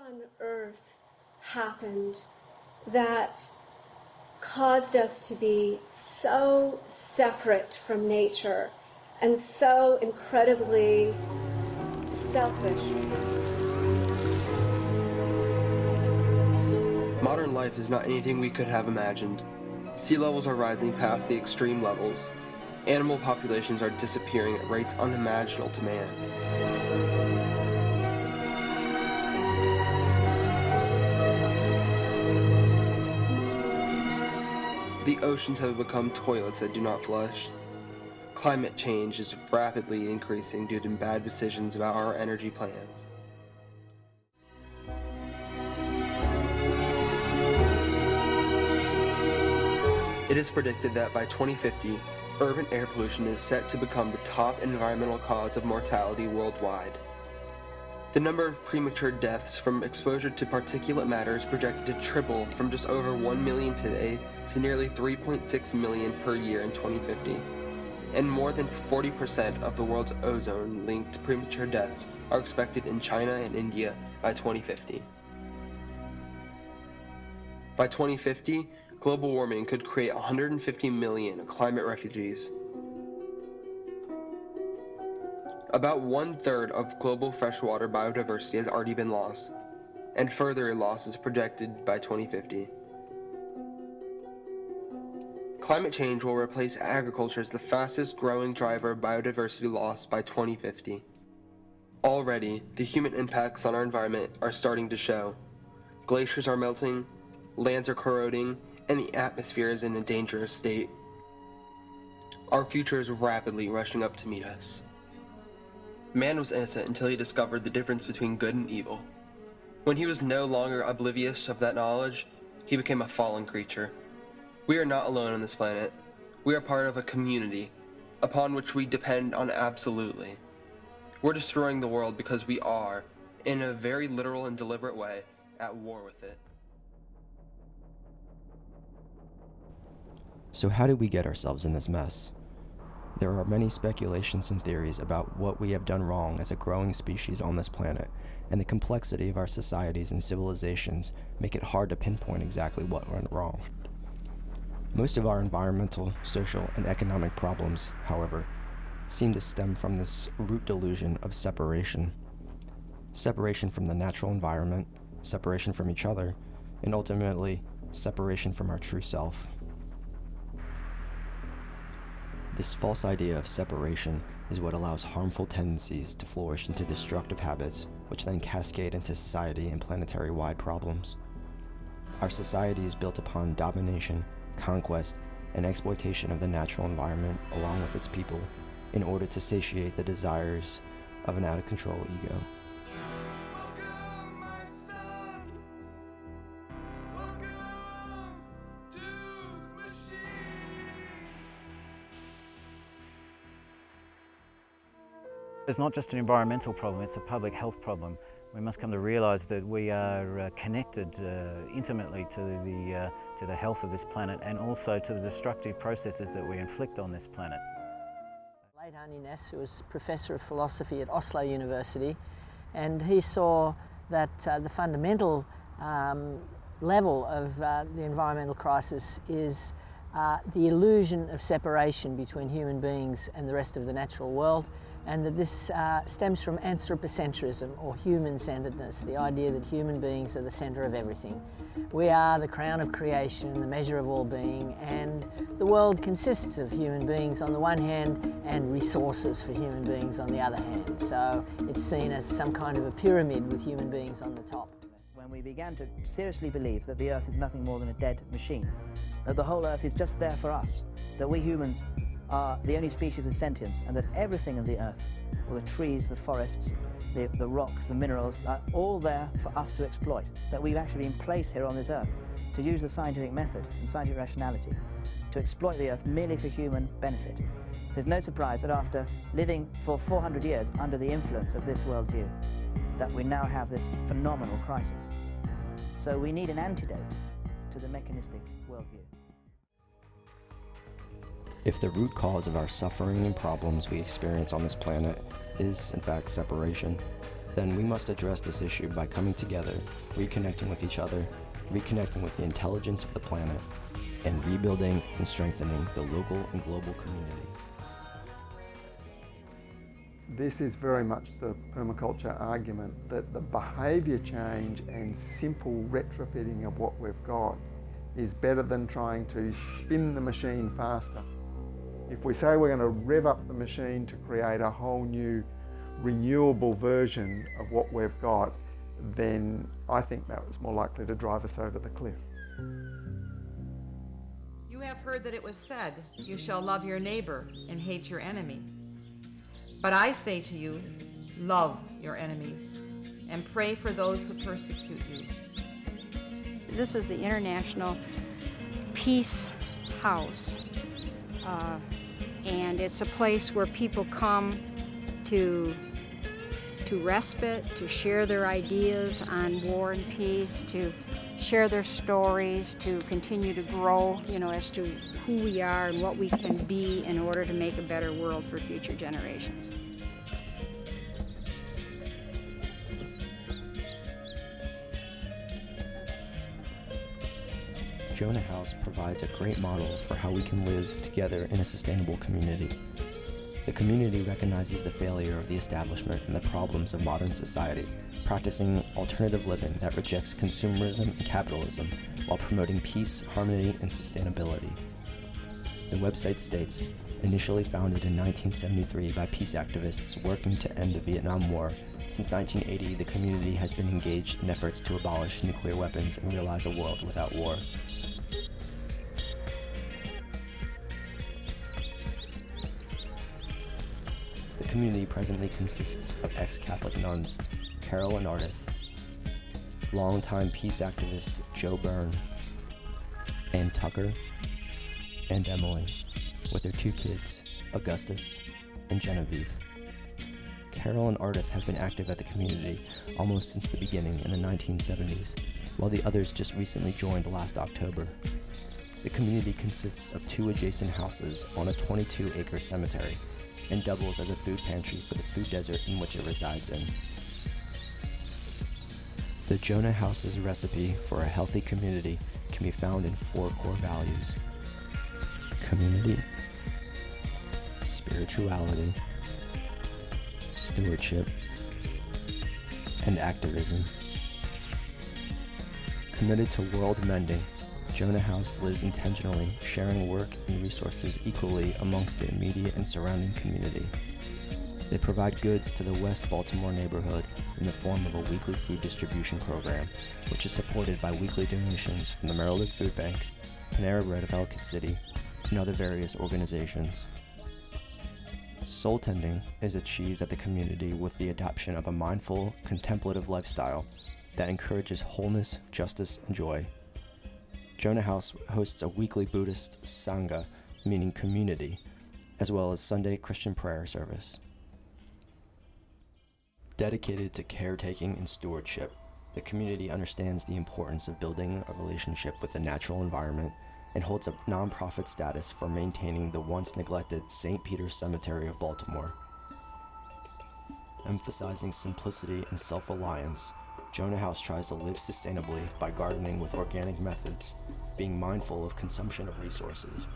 on earth happened that caused us to be so separate from nature and so incredibly selfish? Modern life is not anything we could have imagined. Sea levels are rising past the extreme levels. Animal populations are disappearing at rates unimaginable to man. The oceans have become toilets that do not flush. Climate change is rapidly increasing due to bad decisions about our energy plans. It is predicted that by 2050, urban air pollution is set to become the top environmental cause of mortality worldwide. The number of premature deaths from exposure to particulate matter is projected to triple from just over 1 million today to nearly 3.6 million per year in 2050. And more than 40% of the world's ozone-linked premature deaths are expected in China and India by 2050. By 2050, global warming could create 150 million climate refugees. About 1/3 of global freshwater biodiversity has already been lost, and further loss is projected by 2050. Climate change will replace agriculture as the fastest growing driver of biodiversity loss by 2050. Already, the human impacts on our environment are starting to show. Glaciers are melting, lands are corroding, and the atmosphere is in a dangerous state. Our future is rapidly rushing up to meet us. Man was innocent until he discovered the difference between good and evil. When he was no longer oblivious of that knowledge, he became a fallen creature. We are not alone on this planet. We are part of a community, upon which we depend on absolutely. We're destroying the world because we are, in a very literal and deliberate way, at war with it. So how did we get ourselves in this mess? There are many speculations and theories about what we have done wrong as a growing species on this planet, and the complexity of our societies and civilizations make it hard to pinpoint exactly what went wrong. Most of our environmental, social, and economic problems, however, seem to stem from this root delusion of separation. Separation from the natural environment, separation from each other, and ultimately, separation from our true self. This false idea of separation is what allows harmful tendencies to flourish into destructive habits, which then cascade into society and planetary-wide problems. Our society is built upon domination, conquest, and exploitation of the natural environment along with its people in order to satiate the desires of an out-of-control ego. It's not just an environmental problem, it's a public health problem. We must come to realise that we are connected intimately to the health of this planet and also to the destructive processes that we inflict on this planet. Late Anima, who was Professor of Philosophy at Oslo University, and he saw that the fundamental level of the environmental crisis is the illusion of separation between human beings and the rest of the natural world, and that this stems from anthropocentrism, or human-centeredness, the idea that human beings are the center of everything. We are the crown of creation, the measure of all being, and the world consists of human beings on the one hand and resources for human beings on the other hand. So it's seen as some kind of a pyramid with human beings on the top. When we began to seriously believe that the Earth is nothing more than a dead machine, that the whole Earth is just there for us, that we humans are the only species with sentience, and that everything in the earth, all the trees, the forests, the rocks, the minerals, are all there for us to exploit, that we've actually been placed here on this earth to use the scientific method and scientific rationality to exploit the earth merely for human benefit. So it's no surprise that after living for 400 years under the influence of this worldview, that we now have this phenomenal crisis. So we need an antidote to the mechanistic worldview. If the root cause of our suffering and problems we experience on this planet is, in fact, separation, then we must address this issue by coming together, reconnecting with each other, reconnecting with the intelligence of the planet, and rebuilding and strengthening the local and global community. This is very much the permaculture argument that the behaviour change and simple retrofitting of what we've got is better than trying to spin the machine faster. If we say we're going to rev up the machine to create a whole new renewable version of what we've got, then I think that was more likely to drive us over the cliff. You have heard that it was said, "You shall love your neighbor and hate your enemy." But I say to you, love your enemies and pray for those who persecute you. This is the International Peace House, and it's a place where people come to respite, to share their ideas on war and peace, to share their stories, to continue to grow, as to who we are and what we can be in order to make a better world for future generations. Jonah House provides a great model for how we can live together in a sustainable community. The community recognizes the failure of the establishment and the problems of modern society, practicing alternative living that rejects consumerism and capitalism while promoting peace, harmony, and sustainability. The website states, initially founded in 1973 by peace activists working to end the Vietnam War, since 1980 the community has been engaged in efforts to abolish nuclear weapons and realize a world without war. The community presently consists of ex-Catholic nuns, Carol and Ardith, longtime peace activist Joe Byrne, Ann Tucker, and Emily, with their 2 kids, Augustus and Genevieve. Carol and Ardith have been active at the community almost since the beginning in the 1970s, while the others just recently joined last October. The community consists of 2 adjacent houses on a 22-acre cemetery, and doubles as a food pantry for the food desert in which it resides in. The Jonah House's recipe for a healthy community can be found in 4 core values: community, spirituality, stewardship, and activism. Committed to world mending, Jonah House lives intentionally, sharing work and resources equally amongst the immediate and surrounding community. They provide goods to the West Baltimore neighborhood in the form of a weekly food distribution program, which is supported by weekly donations from the Maryland Food Bank, Panera Bread of Ellicott City, and other various organizations. Soul tending is achieved at the community with the adoption of a mindful, contemplative lifestyle that encourages wholeness, justice, and joy. Jonah House hosts a weekly Buddhist Sangha, meaning community, as well as Sunday Christian prayer service. Dedicated to caretaking and stewardship, the community understands the importance of building a relationship with the natural environment and holds a nonprofit status for maintaining the once neglected St. Peter's Cemetery of Baltimore. Emphasizing simplicity and self-reliance, Jonah House tries to live sustainably by gardening with organic methods, being mindful of consumption of resources,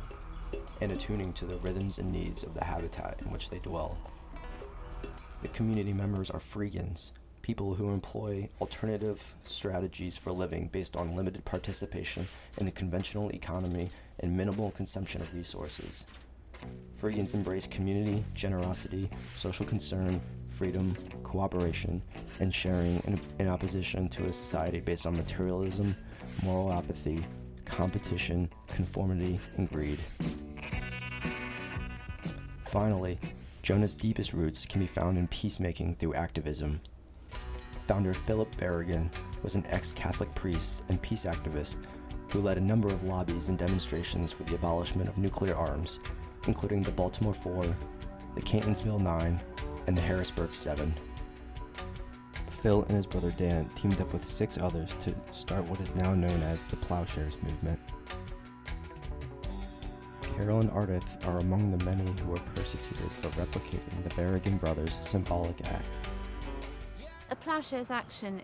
and attuning to the rhythms and needs of the habitat in which they dwell. The community members are Freegans, people who employ alternative strategies for living based on limited participation in the conventional economy and minimal consumption of resources. Freegans embrace community, generosity, social concern, freedom, cooperation, and sharing in opposition to a society based on materialism, moral apathy, competition, conformity, and greed. Finally, Jonah's deepest roots can be found in peacemaking through activism. Founder Philip Berrigan was an ex-Catholic priest and peace activist who led a number of lobbies and demonstrations for the abolishment of nuclear arms, including the Baltimore 4, the Catonsville 9, and the Harrisburg 7. Phil and his brother Dan teamed up with 6 others to start what is now known as the Plowshares movement. Carol and Ardith are among the many who were persecuted for replicating the Berrigan brothers' symbolic act. A Plowshares action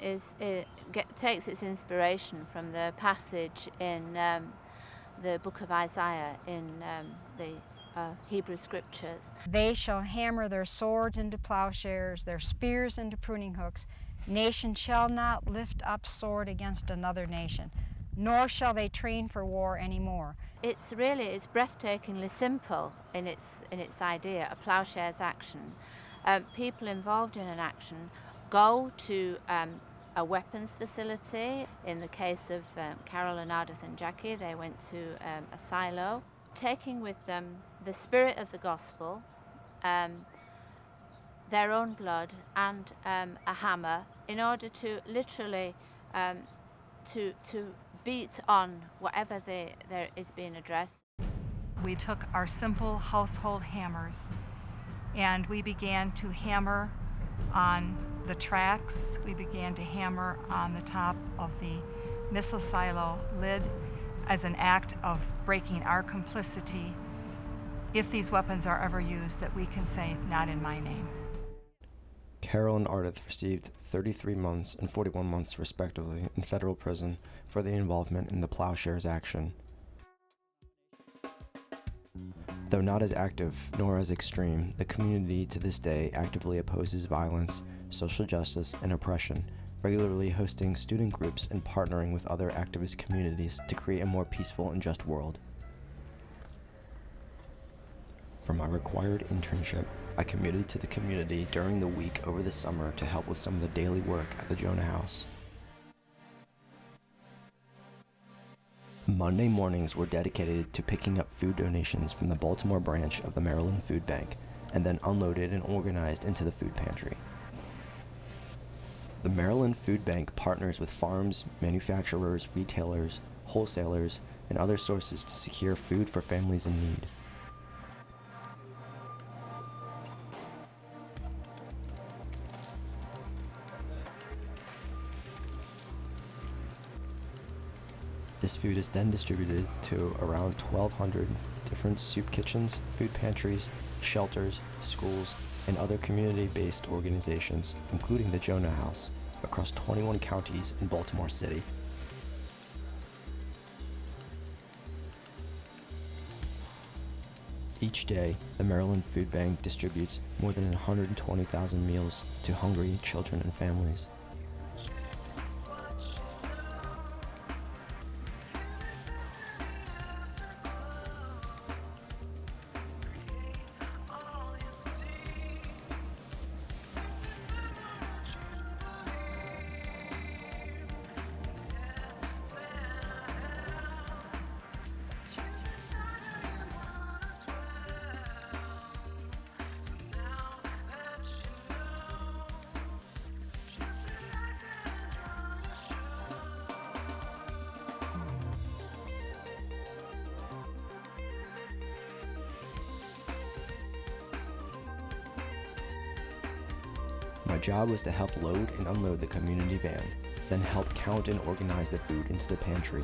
takes its inspiration from the passage in the book of Isaiah in the Hebrew scriptures. They shall hammer their swords into plowshares, their spears into pruning hooks. Nation shall not lift up sword against another nation, nor shall they train for war anymore. It's breathtakingly simple in its idea, a Plowshares action. People involved in an action go to a weapons facility. In the case of Carol and Ardith and Jackie, they went to a silo, taking with them the spirit of the gospel, their own blood, and a hammer, in order to literally to beat on whatever there is being addressed. We took our simple household hammers and we began to hammer on the tracks. We began to hammer on the top of the missile silo lid as an act of breaking our complicity. If these weapons are ever used, that we can say, not in my name. Carol and Ardith received 33 months and 41 months respectively in federal prison for their involvement in the Plowshares action. Though not as active nor as extreme, the community to this day actively opposes violence, social justice, and oppression, regularly hosting student groups and partnering with other activist communities to create a more peaceful and just world. For my required internship, I commuted to the community during the week over the summer to help with some of the daily work at the Jonah House. Monday mornings were dedicated to picking up food donations from the Baltimore branch of the Maryland Food Bank, and then unloaded and organized into the food pantry. The Maryland Food Bank partners with farms, manufacturers, retailers, wholesalers, and other sources to secure food for families in need. This food is then distributed to around 1,200 different soup kitchens, food pantries, shelters, schools, and other community-based organizations, including the Jonah House, across 21 counties in Baltimore City. Each day, the Maryland Food Bank distributes more than 120,000 meals to hungry children and families. My job was to help load and unload the community van, then help count and organize the food into the pantry.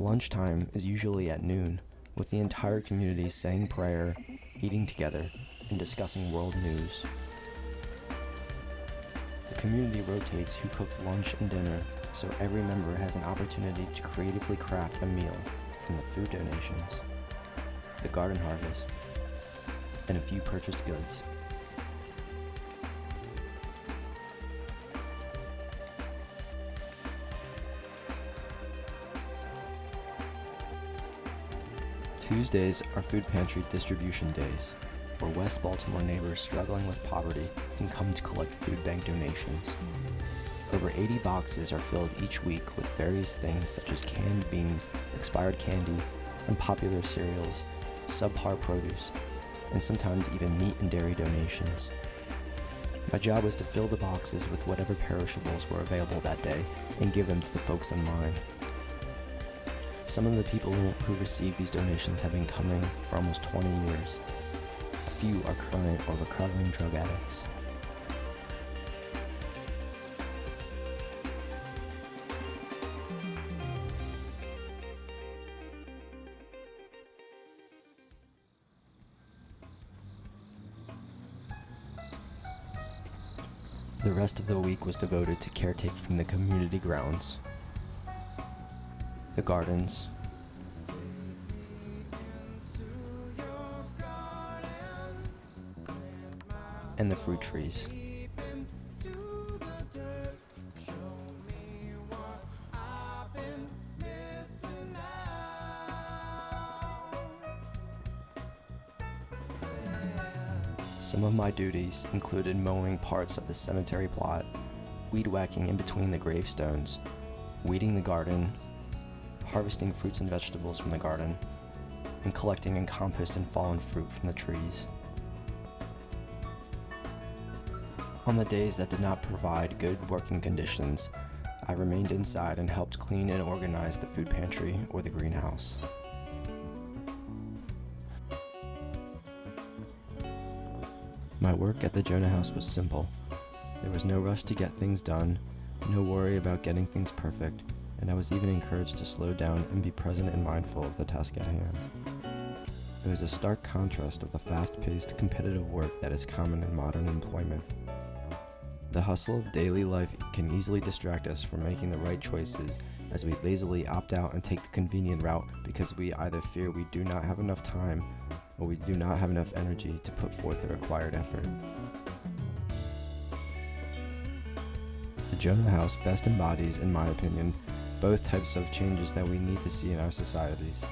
Lunchtime is usually at noon, with the entire community saying prayer, eating together, and discussing world news. The community rotates who cooks lunch and dinner, so every member has an opportunity to creatively craft a meal from the food donations, the garden harvest, and a few purchased goods. Tuesdays are food pantry distribution days, where West Baltimore neighbors struggling with poverty can come to collect food bank donations. Over 80 boxes are filled each week with various things such as canned beans, expired candy, unpopular cereals, subpar produce, and sometimes even meat and dairy donations. My job was to fill the boxes with whatever perishables were available that day and give them to the folks in line. Some of the people who received these donations have been coming for almost 20 years. A few are current or recovering drug addicts. The rest of the week was devoted to caretaking the community grounds, the gardens, and the fruit trees. Some of my duties included mowing parts of the cemetery plot, weed whacking in between the gravestones, weeding the garden, harvesting fruits and vegetables from the garden, and collecting and composting fallen fruit from the trees. On the days that did not provide good working conditions, I remained inside and helped clean and organize the food pantry or the greenhouse. My work at the Jonah House was simple. There was no rush to get things done, no worry about getting things perfect, and I was even encouraged to slow down and be present and mindful of the task at hand. It was a stark contrast of the fast-paced, competitive work that is common in modern employment. The hustle of daily life can easily distract us from making the right choices as we lazily opt out and take the convenient route because we either fear we do not have enough time or we do not have enough energy to put forth the required effort. The Jonah House best embodies, in my opinion, both types of changes that we need to see in our societies.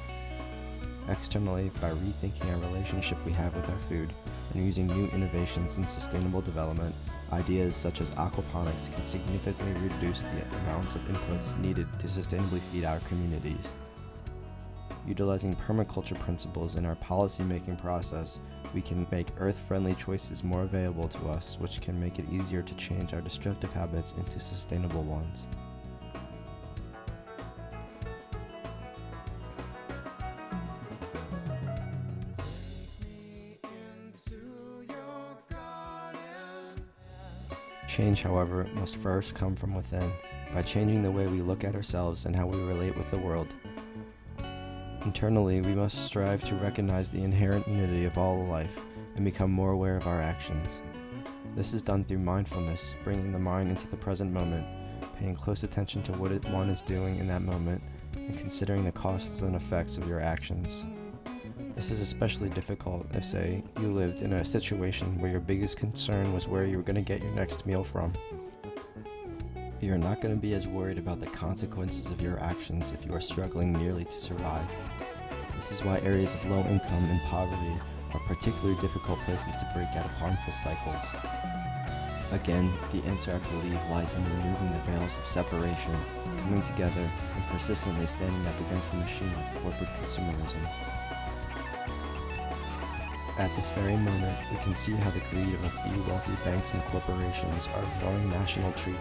Externally, by rethinking our relationship we have with our food and using new innovations in sustainable development, ideas such as aquaponics can significantly reduce the amounts of inputs needed to sustainably feed our communities. Utilizing permaculture principles in our policy-making process, we can make earth-friendly choices more available to us, which can make it easier to change our destructive habits into sustainable ones. Change, however, must first come from within, by changing the way we look at ourselves and how we relate with the world. Internally, we must strive to recognize the inherent unity of all life and become more aware of our actions. This is done through mindfulness, bringing the mind into the present moment, paying close attention to what one is doing in that moment, and considering the costs and effects of your actions. This is especially difficult if, say, you lived in a situation where your biggest concern was where you were going to get your next meal from. You're not going to be as worried about the consequences of your actions if you are struggling merely to survive. This is why areas of low income and poverty are particularly difficult places to break out of harmful cycles. Again, the answer, I believe, lies in removing the veils of separation, coming together, and persistently standing up against the machine of corporate consumerism. At this very moment, we can see how the greed of a few wealthy banks and corporations are ignoring national treaty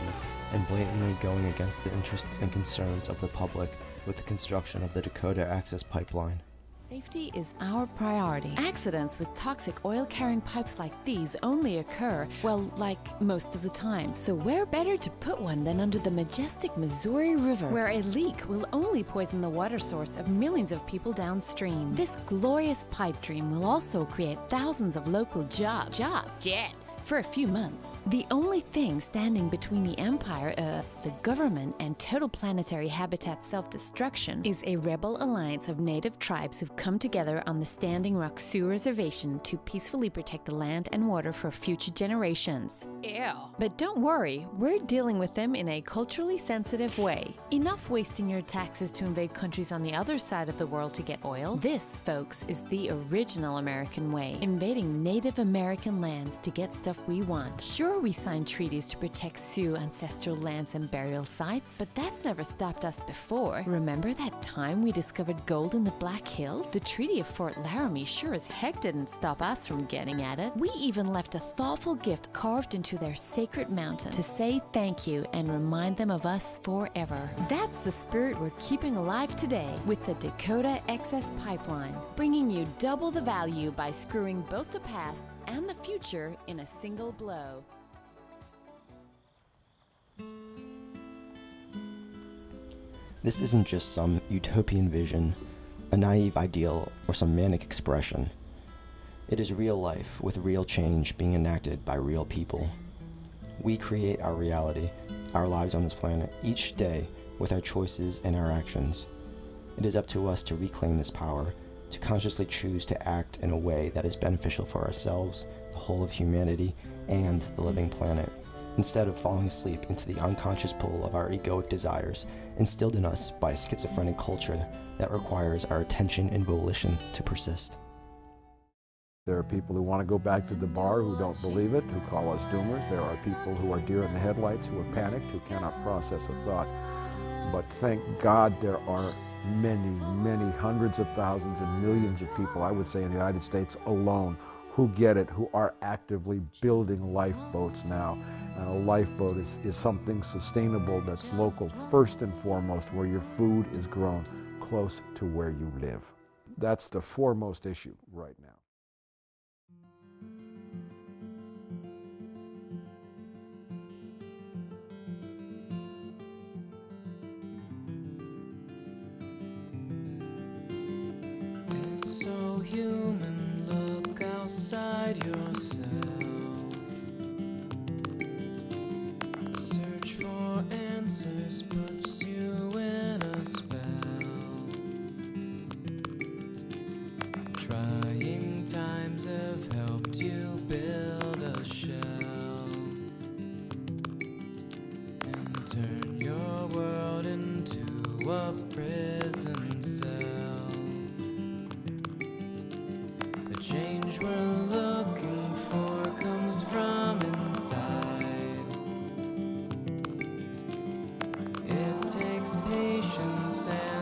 and blatantly going against the interests and concerns of the public with the construction of the Dakota Access Pipeline. Safety is our priority. Accidents with toxic oil-carrying pipes like these only occur, well, like most of the time. So where better to put one than under the majestic Missouri River, where a leak will only poison the water source of millions of people downstream. This glorious pipe dream will also create thousands of local jobs. Jobs. for a few months. The only thing standing between the empire, the government, and total planetary habitat self-destruction is a rebel alliance of native tribes who've come together on the Standing Rock Sioux Reservation to peacefully protect the land and water for future generations. Ew. But don't worry, we're dealing with them in a culturally sensitive way. Enough wasting your taxes to invade countries on the other side of the world to get oil. This, folks, is the original American way, invading Native American lands to get stuff we want. Sure, we signed treaties to protect Sioux ancestral lands and burial sites, but that's never stopped us before. Remember that time we discovered gold in the Black Hills? The Treaty of Fort Laramie sure as heck didn't stop us from getting at it. We even left a thoughtful gift carved into their sacred mountain to say thank you and remind them of us forever. That's the spirit we're keeping alive today with the Dakota Excess Pipeline, bringing you double the value by screwing both the past and the future in a single blow. This isn't just some utopian vision, a naive ideal, or some manic expression. It is real life with real change being enacted by real people. We create our reality, our lives on this planet, each day with our choices and our actions. It is up to us to reclaim this power, to consciously choose to act in a way that is beneficial for ourselves, the whole of humanity, and the living planet, instead of falling asleep into the unconscious pull of our egoic desires instilled in us by a schizophrenic culture that requires our attention and volition to persist. There are people who want to go back to the bar who don't believe it, who call us doomers. There are people who are deer in the headlights, who are panicked, who cannot process a thought. But thank God there are many, many hundreds of thousands and millions of people, I would say in the United States alone, who get it, who are actively building lifeboats now. And a lifeboat is something sustainable that's local first and foremost, where your food is grown close to where you live. That's the foremost issue right now. So human, look outside yourself. Search for answers puts you in a spell. Trying times have helped you build a shell and turn your world into a prison cell. Change we're looking for comes from inside. It takes patience and